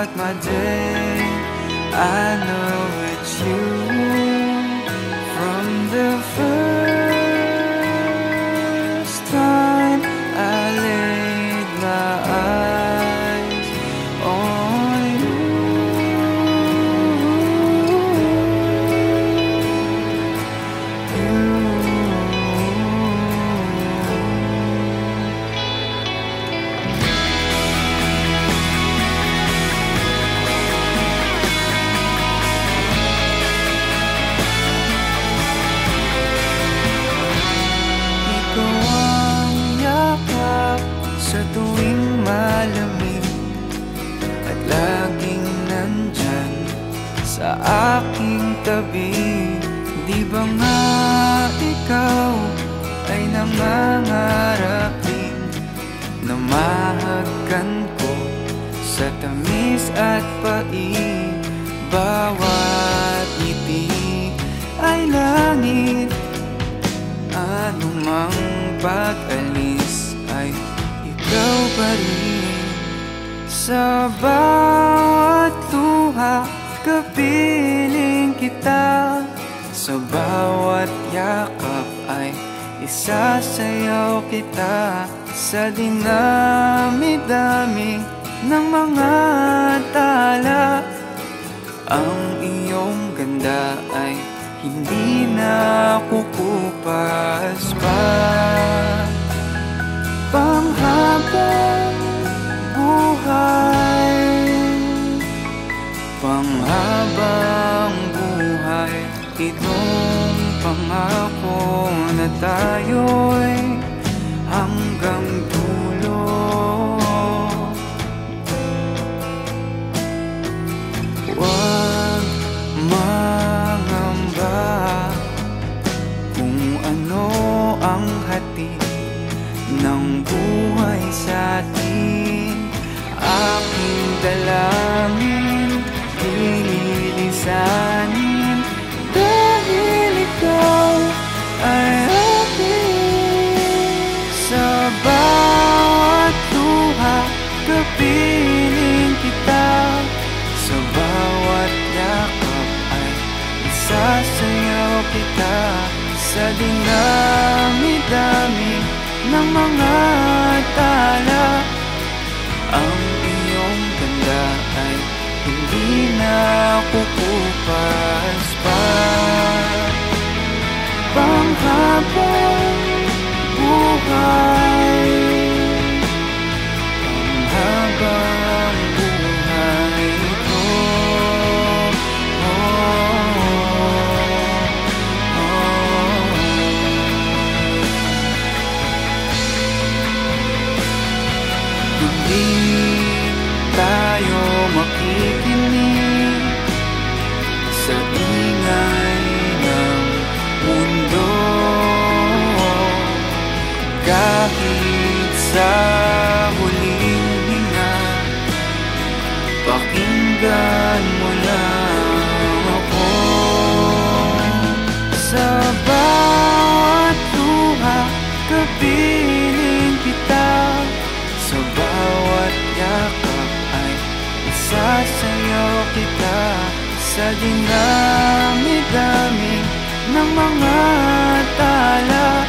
throughout my day. I know it's you from the first time I laid my eyes on you. Sa tuwing malamig at laging nandyan sa aking tabi. Di ba nga ikaw ay nangangarap din na mahagkan ko sa tamis at pait? Bawat ngiti ay langit, anumang pag-alis ay ikaw pa rin. Sa bawat luha, kapiling kita. Sa bawat yakap ay isasayaw kita. Sa dinami-dami ng mga tala, ang iyong ganda ay hindi na kukupas pa. Panghabang buhay, panghabang buhay, itong pangako na tayo'y hanggang dulo. Huwag mangamba kung ano ang hatid ng buhay sa atin. Aking dalangin, lililisanin, dahil ikaw ay akin. Sa bawat luha, kapiling kita. Sa bawat yakap ay isasayaw kita. Sa dinami-dami ng mga tala, ang iyong ganda ay hindi na kukupas pa. Panghabang buhay, panghabang buhay ito. Hindi tayo makikinig sa ingay ng mundo, kahit sa huling hinga. Pakinggan mo lang ako. Sa bawat luha, kapiling kita. Sa bawat yakap ay isasayaw kita. Sa dinami-dami ng mga tala,